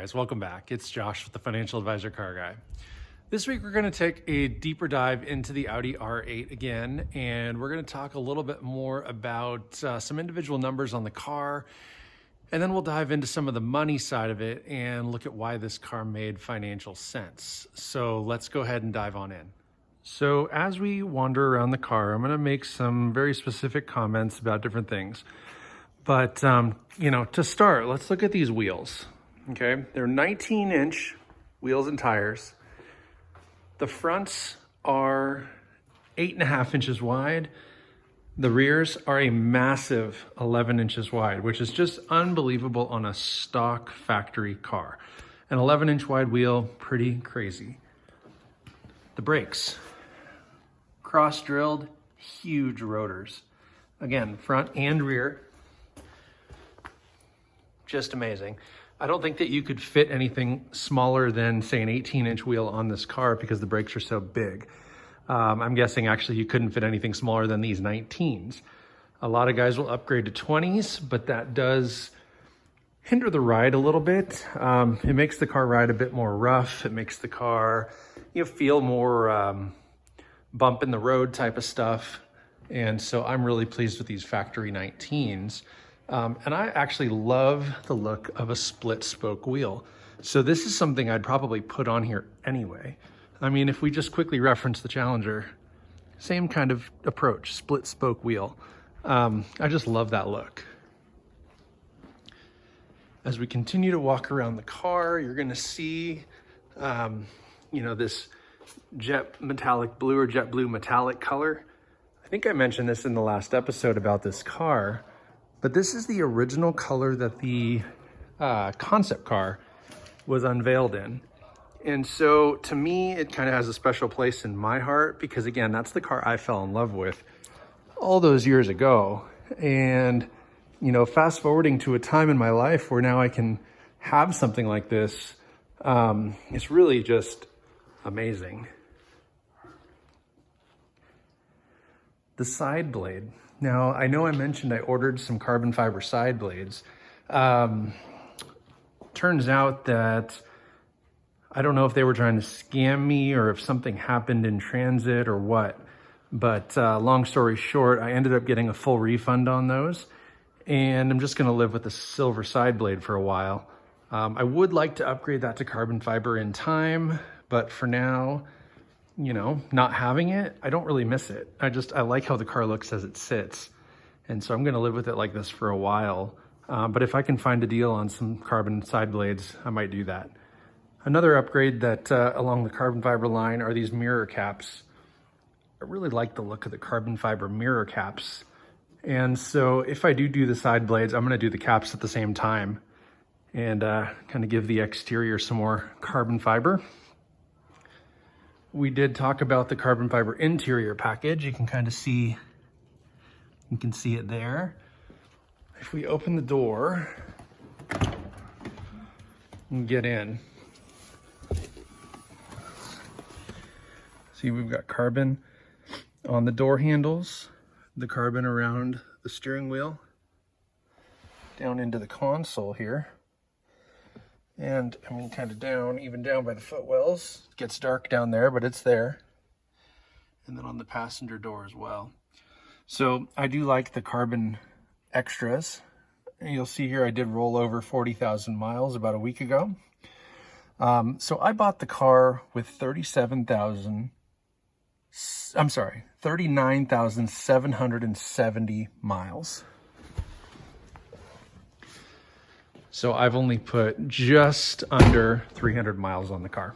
guys, welcome back. It's Josh with the Financial Advisor Car Guy. This week we're going to take a deeper dive into the Audi R8 again, and we're going to talk a little bit more about some individual numbers on the car, and then we'll dive into some of the money side of it and look at why this car made financial sense. So let's go ahead and dive on in. So as we wander around the car, I'm going to make some very specific comments about different things. But, to start, let's look at these wheels, okay? They're 19-inch wheels and tires. The fronts are 8.5 inches wide. The rears are a massive 11 inches wide, which is just unbelievable on a stock factory car. An 11-inch wide wheel, pretty crazy. The brakes, cross-drilled, huge rotors. Again, front and rear. Just amazing. I don't think that you could fit anything smaller than, say, an 18-inch wheel on this car because the brakes are so big. I'm guessing actually you couldn't fit anything smaller than these 19s. A lot of guys will upgrade to 20s, but that does hinder the ride a little bit. It makes the car ride a bit more rough. It makes the car, feel more bump in the road type of stuff. And so I'm really pleased with these factory 19s. And I actually love the look of a split spoke wheel. So this is something I'd probably put on here anyway. I mean, if we just quickly reference the Challenger, same kind of approach, split spoke wheel. I just love that look. As we continue to walk around the car, you're gonna see, this jet metallic blue or jet blue metallic color. I think I mentioned this in the last episode about this car. But this is the original color that the concept car was unveiled in. And so to me, it kind of has a special place in my heart because, again, that's the car I fell in love with all those years ago. And, fast forwarding to a time in my life where now I can have something like this, it's really just amazing. The side blade. Now, I know I mentioned I ordered some carbon fiber side blades. Turns out that I don't know if they were trying to scam me or if something happened in transit or what. But long story short, I ended up getting a full refund on those. And I'm just going to live with the silver side blade for a while. I would like to upgrade that to carbon fiber in time. But for now, not having it, I don't really miss it. I like how the car looks as it sits. And so I'm gonna live with it like this for a while. But if I can find a deal on some carbon side blades, I might do that. Another upgrade that along the carbon fiber line are these mirror caps. I really like the look of the carbon fiber mirror caps. And so if I do the side blades, I'm gonna do the caps at the same time and kind of give the exterior some more carbon fiber. We did talk about the carbon fiber interior package. You can see it there. If we open the door and get in, see we've got carbon on the door handles, the carbon around the steering wheel, down into the console here. And kind of even down by the footwells. It gets dark down there, but it's there. And then on the passenger door as well. So I do like the carbon extras. And you'll see here I did roll over 40,000 miles about a week ago. So I bought the car with 39,770 miles. So I've only put just under 300 miles on the car.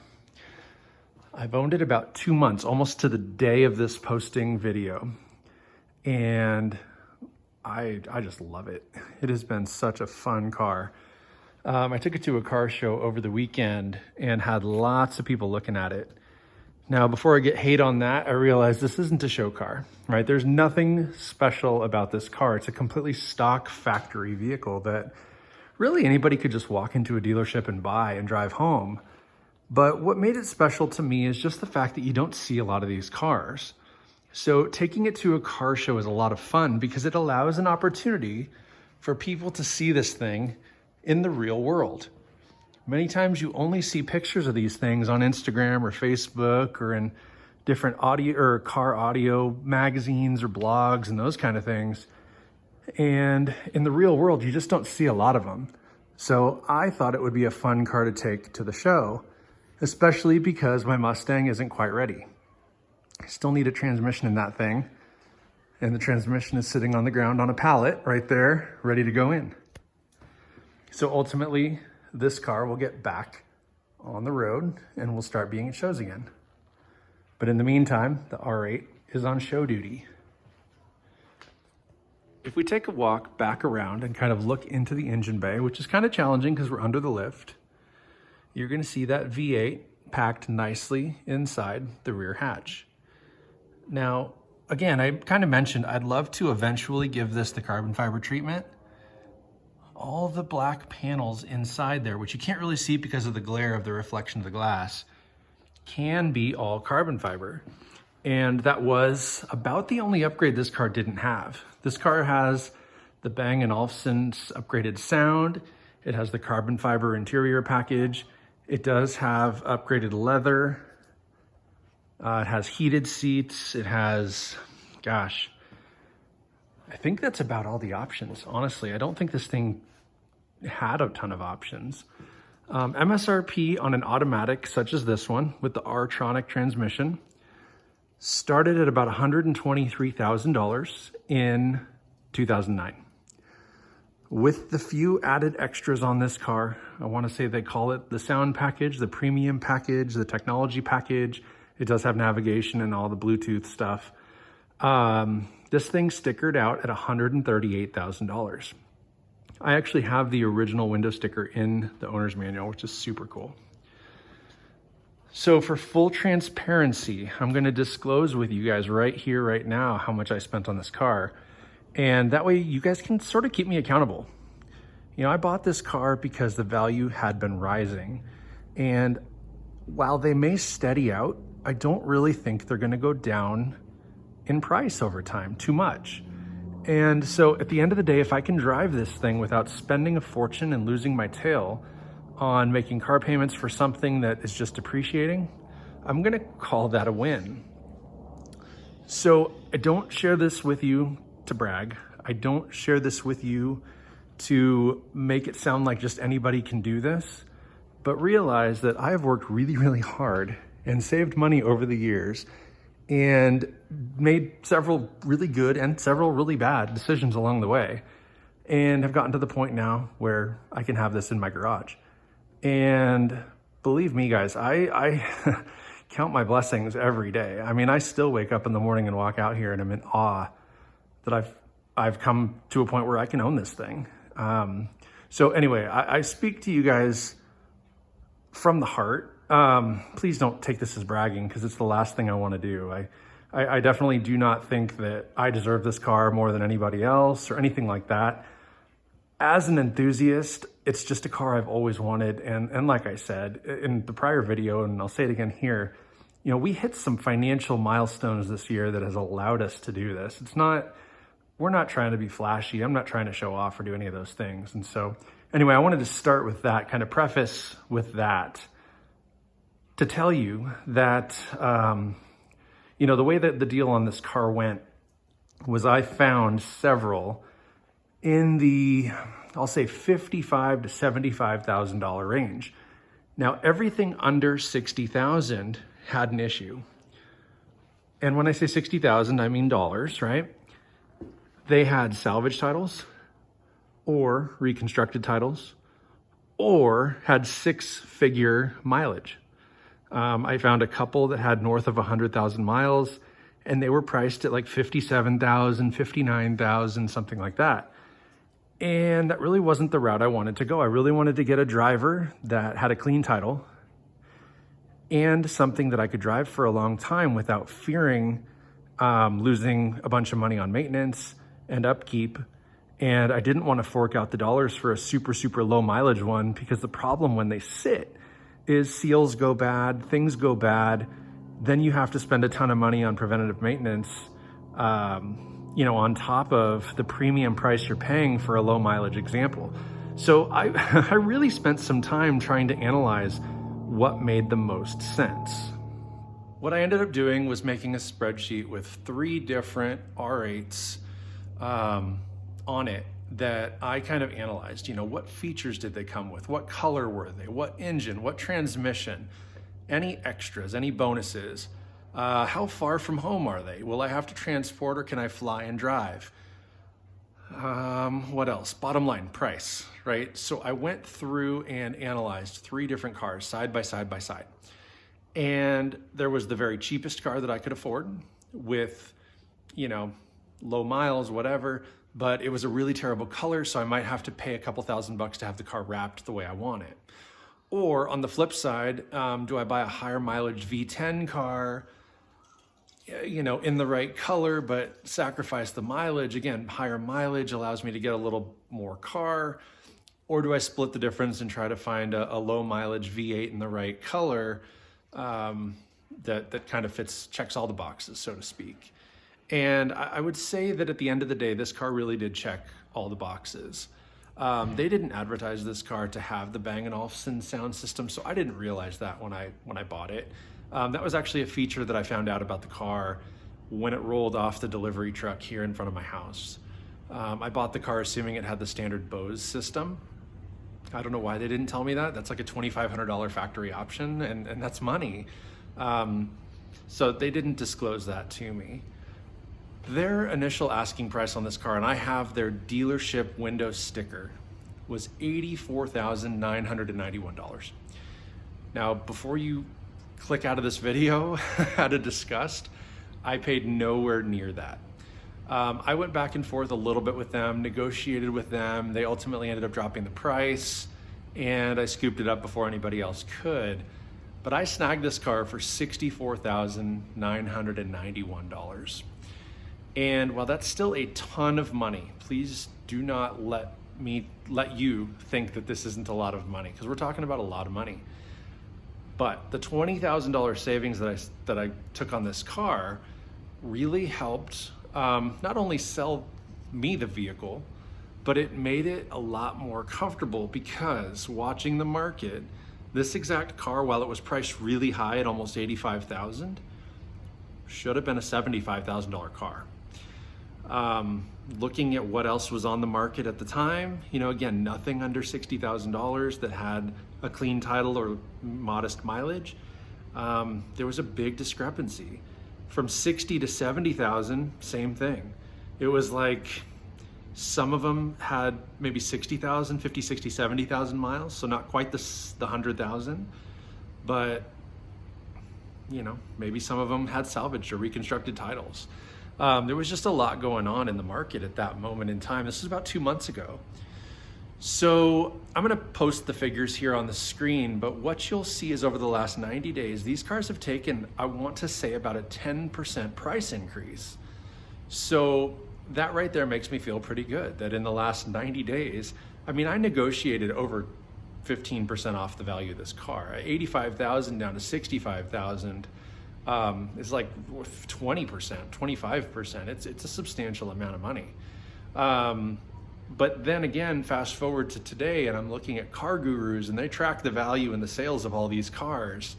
I've owned it about 2 months, almost to the day of this posting video. And I just love it. It has been such a fun car. I took it to a car show over the weekend and had lots of people looking at it. Now, before I get hate on that, I realized this isn't a show car, right? There's nothing special about this car. It's a completely stock factory vehicle that really anybody could just walk into a dealership and buy and drive home. But what made it special to me is just the fact that you don't see a lot of these cars. So taking it to a car show is a lot of fun because it allows an opportunity for people to see this thing in the real world, Many times you only see pictures of these things on Instagram or Facebook or in different audio or car audio magazines or blogs and those kind of things. And in the real world, you just don't see a lot of them. So I thought it would be a fun car to take to the show, especially because my Mustang isn't quite ready. I still need a transmission in that thing. And the transmission is sitting on the ground on a pallet right there, ready to go in. So ultimately, this car will get back on the road and will start being at shows again. But in the meantime, the R8 is on show duty. If we take a walk back around and kind of look into the engine bay, which is kind of challenging because we're under the lift, you're going to see that V8 packed nicely inside the rear hatch. Now, again, I kind of mentioned I'd love to eventually give this the carbon fiber treatment. All the black panels inside there, which you can't really see because of the glare of the reflection of the glass, can be all carbon fiber. And that was about the only upgrade this car didn't have. This car has the Bang & Olufsen's upgraded sound. It has the carbon fiber interior package. It does have upgraded leather. It has heated seats. It has, gosh, I think that's about all the options. Honestly, I don't think this thing had a ton of options. MSRP on an automatic such as this one with the R-Tronic transmission started at about $123,000 in 2009. With the few added extras on this car, I want to say they call it the sound package, the premium package, the technology package. It does have navigation and all the Bluetooth stuff. This thing stickered out at $138,000. I actually have the original window sticker in the owner's manual, which is super cool. So for full transparency, I'm going to disclose with you guys right here, right now, how much I spent on this car. And that way you guys can sort of keep me accountable. You know, I bought this car because the value had been rising. And while they may steady out, I don't really think they're going to go down in price over time too much. And so at the end of the day, if I can drive this thing without spending a fortune and losing my tail on making car payments for something that is just depreciating, I'm gonna call that a win. So I don't share this with you to brag. I don't share this with you to make it sound like just anybody can do this, but realize that I have worked really, really hard and saved money over the years and made several really good and several really bad decisions along the way, and have gotten to the point now where I can have this in my garage. And believe me, guys, I count my blessings every day. I mean, I still wake up in the morning and walk out here and I'm in awe that I've come to a point where I can own this thing. So anyway, I speak to you guys from the heart. Please don't take this as bragging because it's the last thing I want to do. I definitely do not think that I deserve this car more than anybody else or anything like that. As an enthusiast, it's just a car I've always wanted. And like I said in the prior video, and I'll say it again here, you know, we hit some financial milestones this year that has allowed us to do this. We're not trying to be flashy. I'm not trying to show off or do any of those things. And so anyway, I wanted to start with that, kind of preface with that to tell you that, you know, the way that the deal on this car went was I found several in the, I'll say $55,000 to $75,000 range. Now, everything under $60,000 had an issue. And when I say 60,000, I mean dollars, right? They had salvage titles or reconstructed titles or had six-figure mileage. I found a couple that had north of 100,000 miles and they were priced at like 57,000, 59,000, something like that. And that really wasn't the route I wanted to go. I really wanted to get a driver that had a clean title and something that I could drive for a long time without fearing losing a bunch of money on maintenance and upkeep. And I didn't want to fork out the dollars for a super, super low mileage one because the problem when they sit is seals go bad, things go bad. Then you have to spend a ton of money on preventative maintenance, you know, on top of the premium price you're paying for a low mileage example. So I, I really spent some time trying to analyze what made the most sense. What I ended up doing was making a spreadsheet with 3 different R8s on it that I kind of analyzed. You know, what features did they come with? What color were they? What engine? What transmission? Any extras? Any bonuses? How far from home are they? Will I have to transport or can I fly and drive? What else? Bottom line, price, right? So I went through and analyzed 3 different cars side by side by side. And there was the very cheapest car that I could afford with, you know, low miles, whatever, but it was a really terrible color, so I might have to pay a couple $1,000 to have the car wrapped the way I want it. Or on the flip side, do I buy a higher mileage V10 car, you know, in the right color, but sacrifice the mileage? Again, higher mileage allows me to get a little more car. Or do I split the difference and try to find a low mileage V8 in the right color that kind of checks all the boxes, so to speak? And I would say that at the end of the day, this car really did check all the boxes. They didn't advertise this car to have the Bang & Olufsen sound system, so I didn't realize that when I bought it. That was actually a feature that I found out about the car when it rolled off the delivery truck here in front of my house. I bought the car assuming it had the standard Bose system. I don't know why they didn't tell me that. That's like a $2,500 factory option, and that's money. So they didn't disclose that to me. Their initial asking price on this car, and I have their dealership window sticker, was $84,991. Now, before you click out of this video out of disgust, I paid nowhere near that. I went back and forth a little bit with them, negotiated with them. They ultimately ended up dropping the price, and I scooped it up before anybody else could. But I snagged this car for $64,991. And while that's still a ton of money, please do not let you think that this isn't a lot of money, because we're talking about a lot of money. But the $20,000 savings that I took on this car really helped not only sell me the vehicle, but it made it a lot more comfortable, because watching the market, this exact car, while it was priced really high at almost $85,000, should have been a $75,000 car. Looking at what else was on the market at the time, you know, again, nothing under $60,000 that had a clean title or modest mileage. There was a big discrepancy. From 60 to 70,000, same thing. It was like some of them had maybe 60,000, 50, 60, 70,000 miles, so not quite the 100,000, but you know, maybe some of them had salvaged or reconstructed titles. There was just a lot going on in the market at that moment in time. This was about 2 months ago. So I'm gonna post the figures here on the screen, but what you'll see is over the last 90 days, these cars have taken, I want to say, about a 10% price increase. So that right there makes me feel pretty good that in the last 90 days, I mean, I negotiated over 15% off the value of this car. 85,000 down to 65,000 is like 20%, 25%. It's a substantial amount of money. But then again, fast forward to today, and I'm looking at Car Gurus, and they track the value and the sales of all these cars.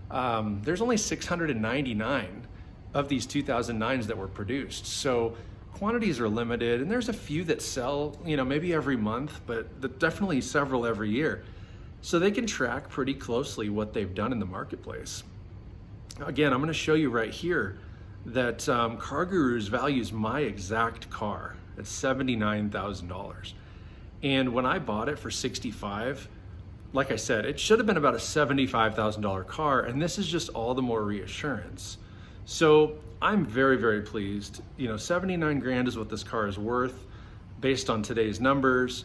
There's only 699 of these 2009s that were produced. So quantities are limited, and there's a few that sell, you know, maybe every month, but definitely several every year. So they can track pretty closely what they've done in the marketplace. Again, I'm going to show you right here that Car Gurus values my exact car at $79,000. And when I bought it for $65,000, like I said, it should have been about a $75,000 car, and this is just all the more reassurance. So I'm very, very pleased. You know, 79 grand is what this car is worth based on today's numbers.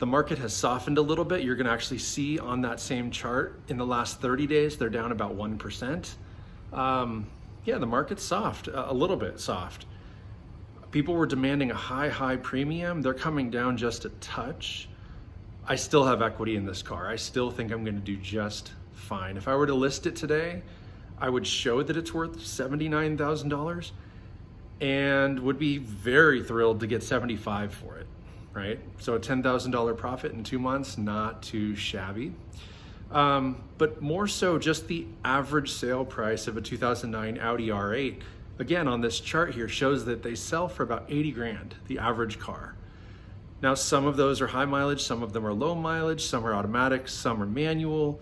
The market has softened a little bit. You're gonna actually see on that same chart in the last 30 days, they're down about 1%. Yeah, the market's soft, a little bit soft. People were demanding a high premium. They're coming down just a touch. I still have equity in this car. I still think I'm gonna do just fine. If I were to list it today, I would show that it's worth $79,000 and would be very thrilled to get $75,000 for it, right? So a $10,000 profit in 2 months, not too shabby. But more so just the average sale price of a 2009 Audi R8, again, on this chart here shows that they sell for about 80 grand, the average car. Now, some of those are high mileage, some of them are low mileage, some are automatic, some are manual.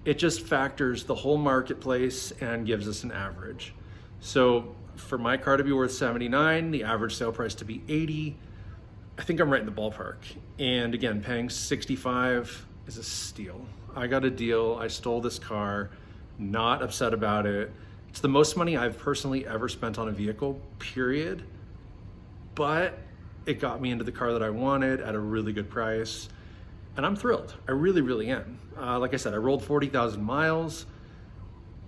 It just factors the whole marketplace and gives us an average. So for my car to be worth 79, the average sale price to be 80, I think I'm right in the ballpark. And again, paying 65 is a steal. I got a deal, I stole this car, not upset about it. It's the most money I've personally ever spent on a vehicle, period. But it got me into the car that I wanted at a really good price. And I'm thrilled, I really, really am. Like I said, I rolled 40,000 miles.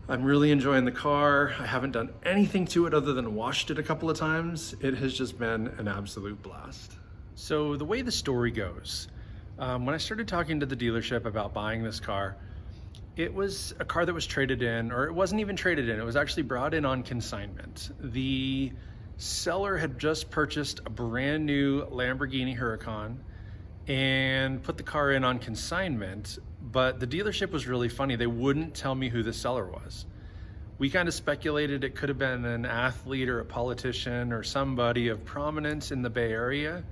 I'm really enjoying the car. I haven't done anything to it other than washed it a couple of times. It has just been an absolute blast. So the way the story goes, when I started talking to the dealership about buying this car, it was a car that was traded in, or it wasn't even traded in, it was actually brought in on consignment. The seller had just purchased a brand new Lamborghini Huracan and put the car in on consignment, but the dealership was really funny. They wouldn't tell me who the seller was. We kind of speculated it could have been an athlete or a politician or somebody of prominence in the Bay Area.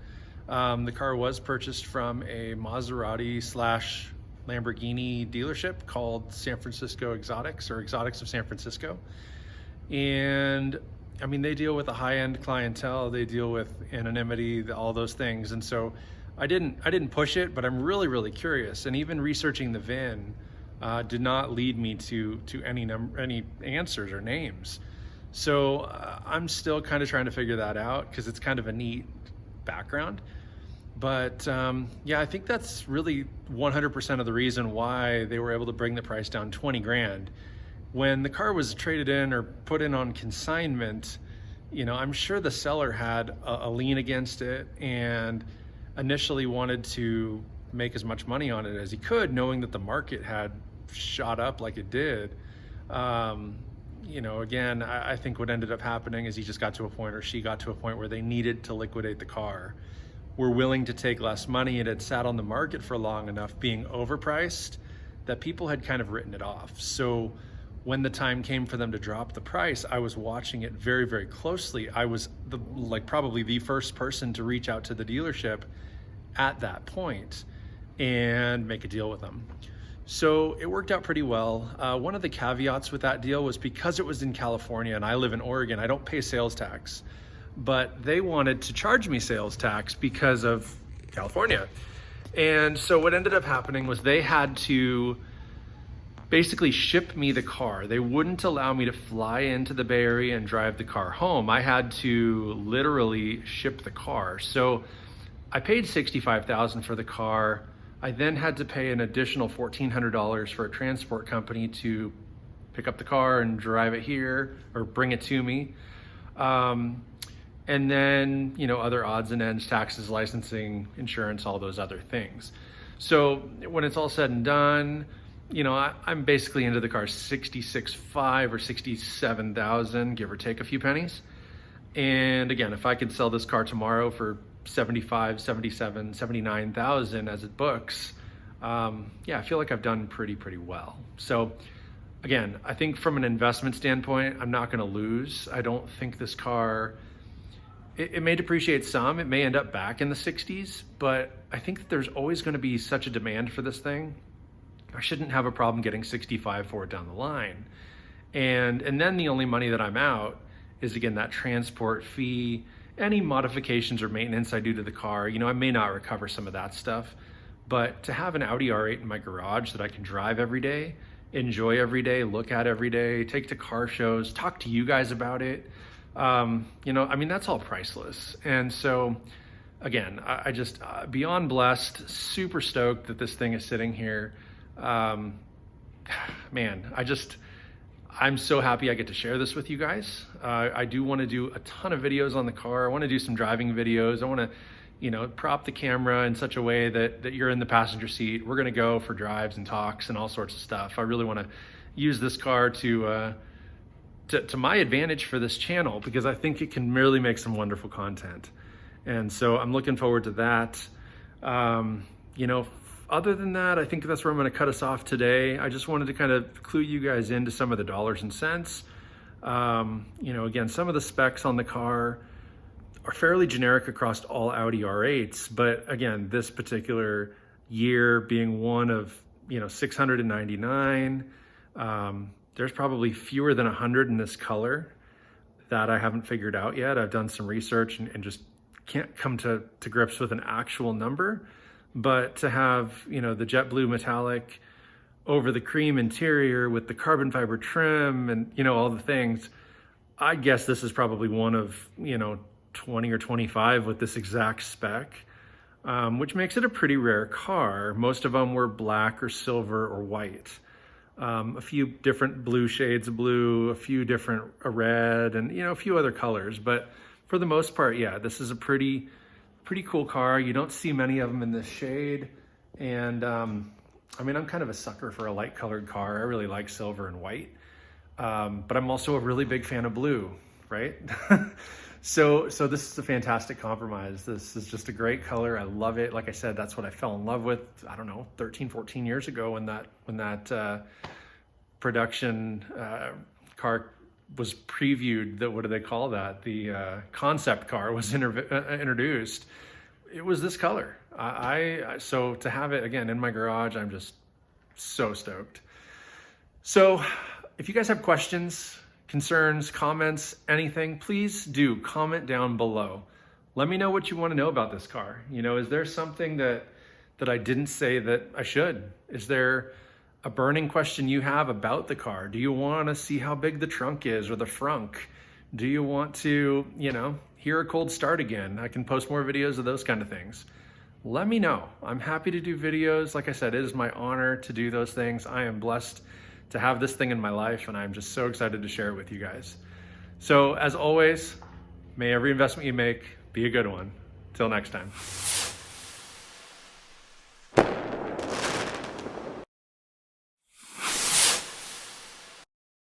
The car was purchased from a Maserati / Lamborghini dealership called San Francisco Exotics, or Exotics of San Francisco. And I mean, they deal with a high-end clientele, they deal with anonymity, all those things. And so I didn't push it, but I'm really, really curious. And even researching the VIN did not lead me to any answers or names. So I'm still kind of trying to figure that out because it's kind of a neat background. But yeah, I think that's really 100% of the reason why they were able to bring the price down 20 grand. When the car was traded in or put in on consignment, you know, I'm sure the seller had a lien against it and initially wanted to make as much money on it as he could, knowing that the market had shot up like it did. You know, again, I think what ended up happening is he just got to a point, or she got to a point, where they needed to liquidate the car. Were willing to take less money. It had sat on the market for long enough, being overpriced, that people had kind of written it off. So when the time came for them to drop the price, I was watching it very, very closely. I was probably the first person to reach out to the dealership at that point and make a deal with them. So it worked out pretty well. One of the caveats with that deal was because it was in California and I live in Oregon, I don't pay sales tax, but they wanted to charge me sales tax because of California. And so what ended up happening was they had to basically ship me the car. They wouldn't allow me to fly into the Bay Area and drive the car home. I had to literally ship the car. So I paid $65,000 for the car. I then had to pay an additional $1,400 for a transport company to pick up the car and drive it here or bring it to me. And then, you know, other odds and ends, taxes, licensing, insurance, all those other things. So when it's all said and done, you know, I'm basically into the car 66.5 or 67,000, give or take a few pennies. And again, if I could sell this car tomorrow for 75, 77, 79,000 as it books, yeah, I feel like I've done pretty well. So again, I think from an investment standpoint, I'm not gonna lose. I don't think this car, it may depreciate some, it may end up back in the 60s, but I think that there's always gonna be such a demand for this thing. I shouldn't have a problem getting 65 for it down the line. And then the only money that I'm out is, again, that transport fee, any modifications or maintenance I do to the car. You know, I may not recover some of that stuff, but to have an Audi R8 in my garage that I can drive every day, enjoy every day, look at every day, take to car shows, talk to you guys about it, you know, I mean, that's all priceless. And so again, I just beyond blessed, super stoked that this thing is sitting here. Man, I'm so happy I get to share this with you guys. I do want to do a ton of videos on the car. I want to do some driving videos. I want to, you know, prop the camera in such a way that you're in the passenger seat. We're going to go for drives and talks and all sorts of stuff. I really want to use this car to my advantage for this channel, because I think it can really make some wonderful content. And so I'm looking forward to that. You know, other than that, I think that's where I'm going to cut us off today. I just wanted to kind of clue you guys into some of the dollars and cents. You know, again, some of the specs on the car are fairly generic across all Audi R8s, but again, this particular year being one of, you know, 699, there's probably fewer than 100 in this color that I haven't figured out yet. I've done some research and just can't come to grips with an actual number. But to have, you know, the jet blue metallic over the cream interior with the carbon fiber trim and, you know, all the things, I guess this is probably one of, you know, 20 or 25 with this exact spec, which makes it a pretty rare car. Most of them were black or silver or white. A few different blue shades of blue, a few different red, and, you know, a few other colors. But for the most part, yeah, this is a pretty cool car. You don't see many of them in this shade. And I mean, I'm kind of a sucker for a light colored car. I really like silver and white. But I'm also a really big fan of blue, right? So this is a fantastic compromise. This is just a great color. I love it. Like I said, that's what I fell in love with, I don't know, 13, 14 years ago when that production car was previewed. What do they call that? The concept car was introduced. It was this color. So to have it again in my garage, I'm just so stoked. So if you guys have questions, concerns, comments, anything, please do comment down below. Let me know what you want to know about this car. You know, is there something that I didn't say that I should? Is there a burning question you have about the car? Do you want to see how big the trunk is or the frunk? Do you want to, you know, hear a cold start again? I can post more videos of those kind of things. Let me know. I'm happy to do videos. Like I said, it is my honor to do those things. I am blessed to have this thing in my life, and I'm just so excited to share it with you guys. So as always, may every investment you make be a good one. Till next time.